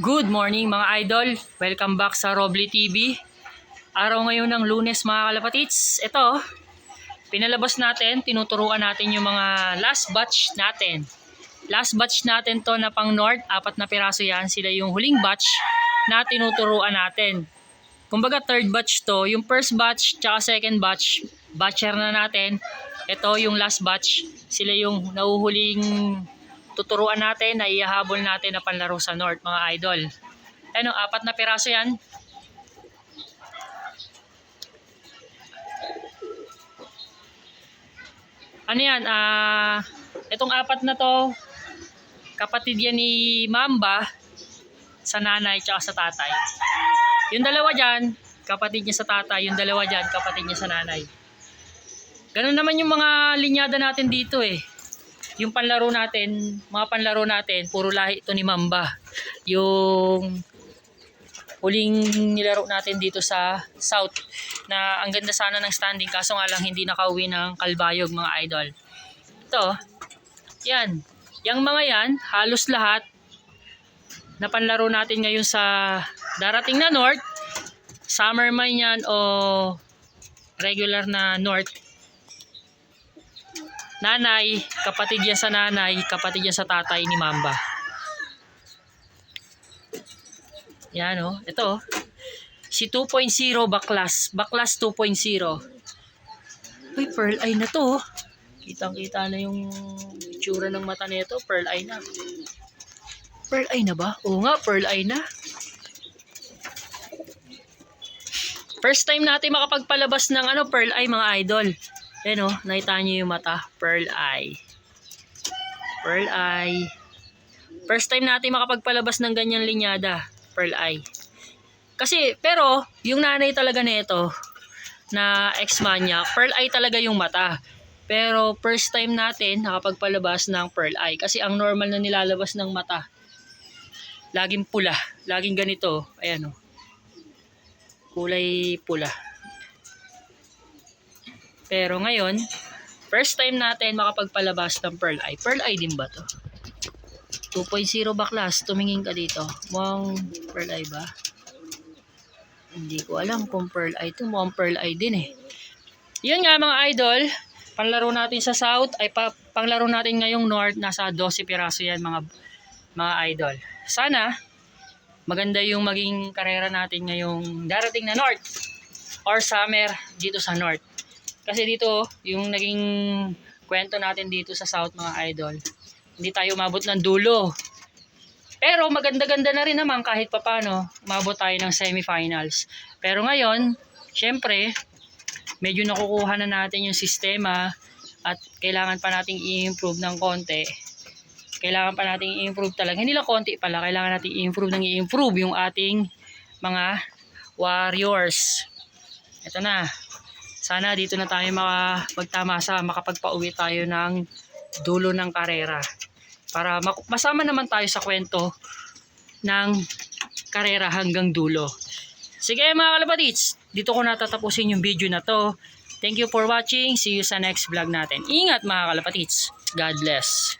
Good morning mga idol, welcome back sa Robley TV. Araw ngayon ng Lunes mga kalapatids. Ito, pinalabas natin, tinuturuan natin yung mga last batch natin. Last batch natin to na pang North, 4 na piraso yan. Sila yung huling batch na tinuturuan natin. Kumbaga third batch to, yung first batch tsaka second batch, batcher na natin. Ito yung last batch, sila yung nauhuling tuturuan natin na ihahabol natin na panlaro sa North mga idol. Ano, 4 na piraso yan. Ano yan, itong 4 na to, kapatid yan ni Mamba sa nanay tsaka sa tatay. Yung dalawa dyan, kapatid niya sa tatay. Yung dalawa dyan, kapatid niya sa nanay. Ganun naman yung mga linyada natin dito eh. Yung panlaro natin, mga panlaro natin, puro lahi ito ni Mamba. Yung huling nilaro natin dito sa South na ang ganda sana ng standing kaso nga lang hindi nakauwi ng Kalbayog mga idol. Ito, yan. Yung mga yan, halos lahat na panlaro natin ngayon sa darating na North, summer man yan o regular na North. Nanay, kapatid yan sa nanay, kapatid yan sa tatay ni Mamba. Yan o, ito. Si 2.0 baklas. Baklas 2.0. Uy, pearl eye na to. Kitang-kita na yung itsura ng mata nito. Pearl eye na. Pearl eye na ba? Oo nga, pearl eye na. First time natin makapagpalabas ng pearl eye mga idol. Ayan o, nakita nyo yung mata. Pearl eye. Pearl eye. First time natin makapagpalabas ng ganyang linyada. Pearl eye. Kasi, pero, yung nanay talaga nito na ex-man niya, pearl eye talaga yung mata. Pero, first time natin nakapagpalabas ng pearl eye. Kasi, ang normal na nilalabas ng mata, laging pula. Laging ganito. Ayan o. Kulay pula. Pero ngayon, first time natin makapagpalabas ng pearl eye. Pearl eye din ba to? 2.0 baklas. Tumingin ka dito. Mukhang pearl eye ba? Hindi ko alam kung pearl eye to. Mukhang pearl eye din eh. Yun nga mga idol. Panlaro natin sa South. Ay panglaro natin ngayong North. Nasa 12 piraso yan mga idol. Sana maganda yung maging karera natin ngayong darating na North. Or summer dito sa North. Kasi dito, yung naging kwento natin dito sa South mga idol, hindi tayo umabot ng dulo. Pero maganda-ganda na rin naman kahit papano, umabot tayo ng semifinals. Pero ngayon, syempre, medyo nakukuha na natin yung sistema at kailangan pa nating i-improve ng konti. Kailangan pa nating i-improve talaga. Hindi lang konti pala, kailangan nating i-improve ng i-improve yung ating mga warriors. Ito na. Sana dito na tayo makapagtamasa, makapagpauwi tayo ng dulo ng karera. Para masama naman tayo sa kwento ng karera hanggang dulo. Sige mga kalapatids, dito ko natatapusin yung video na to. Thank you for watching. See you sa next vlog natin. Ingat mga kalapatids. God bless.